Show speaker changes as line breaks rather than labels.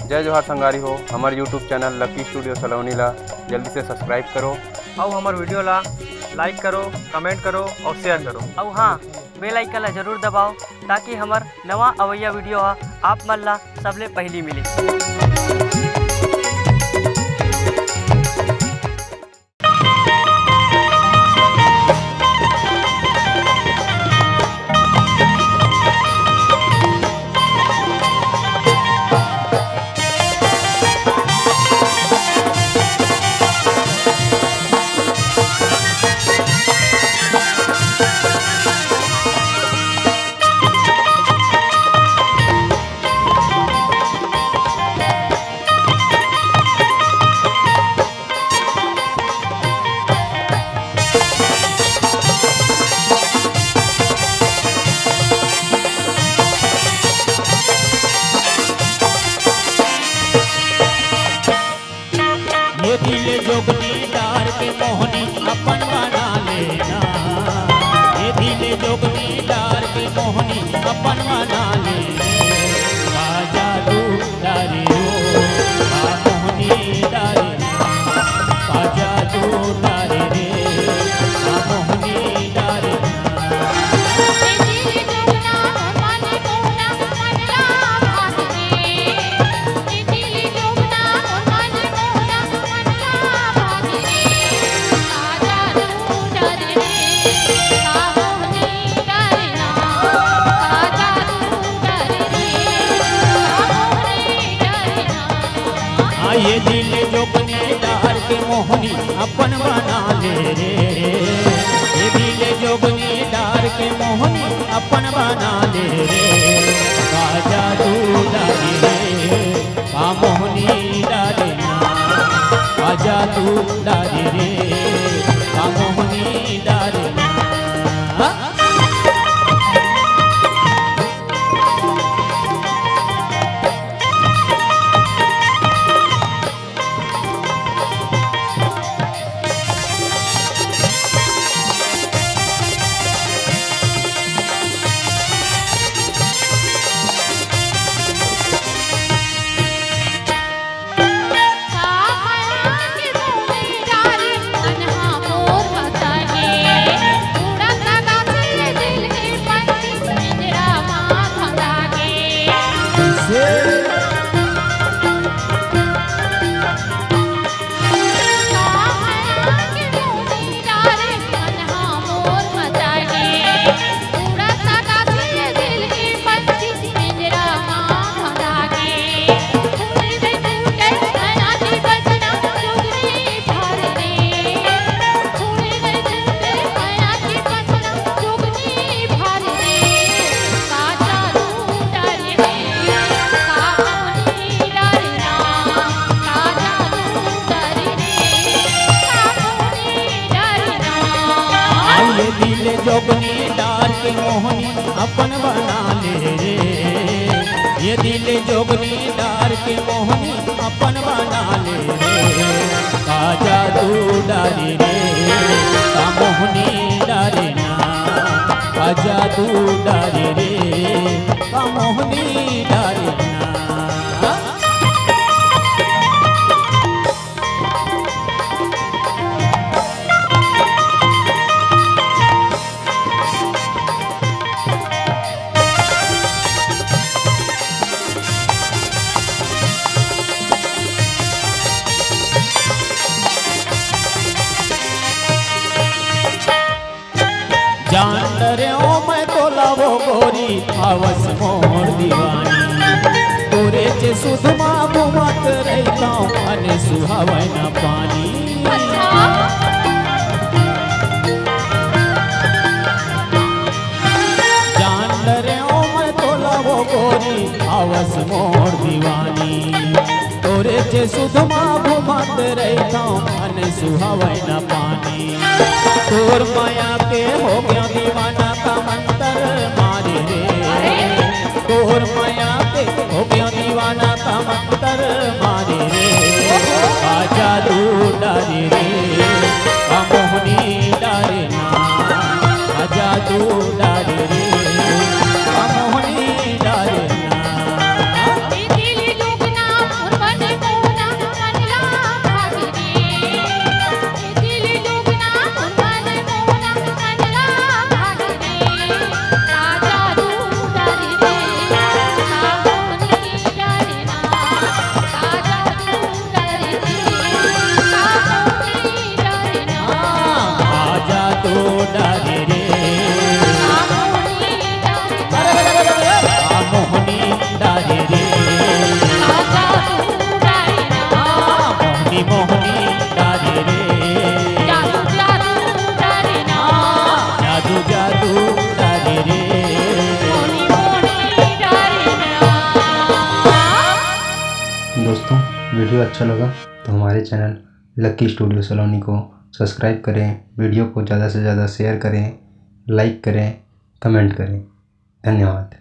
जय जोहार संगारी हो। हमारे यूट्यूब चैनल लकी स्टूडियो सलोनी ला जल्दी से सब्सक्राइब करो
और हमारे वीडियो ला लाइक करो, कमेंट करो और शेयर करो।
और हाँ, बेल आइकन ला जरूर दबाओ ताकि हमार नवा अवैया वीडियो आप मन ला सबले पहली मिले।
ये दिल जोगनी डार के मोहनी अपन बना लेना। ये दिल जोगनी डार के मोहनी अपन बना लेना। आजा तू डारे रो आ मोहनी डारे, आजा तू डारे रे आ मोहनी डारे। ये दिल जोगनी डार के मोहनी अपन बना ले रे। ये दिल जोगनी डार के मोहनी अपन बना ले रे। आजा तू डारे रे आ मोहनी डारे ना। आजा तू डारे रे आ मोहनी डारे ना। जोगनी डार के मोहनी अपन बना ले रे। ये दिल जोगनी डार के मोहनी अपन बना ले रे। आजा तू डारे रे आ मोहनी डारे ना। आजा तू डारे रे आ मोहनी डारे ना। जान रे ओ मैं तो लावो गोरी आवस मोर दीवानी। तोरे चे सुधमा घुमत रहता अने सुहावे न पानी। जान रे ओ मैं तो लावो गोरी आवस मोर दीवानी। तोरे चे सुधमा घुमत रहता अने सुहावे न पानी। तोर माया के हो गया दीवाना का मंतर मारे रे। तोर माया के हो गया दीवाना का मंतर मारे रे। आजा तू डारे रे आ मोहनी डारे ना। आजा तू डारे रे आ मोहनी डारे ना।
वीडियो अच्छा लगा तो हमारे चैनल लकी स्टूडियो सलोनी को सब्सक्राइब करें, वीडियो को ज़्यादा से ज़्यादा शेयर करें, लाइक करें, कमेंट करें। धन्यवाद।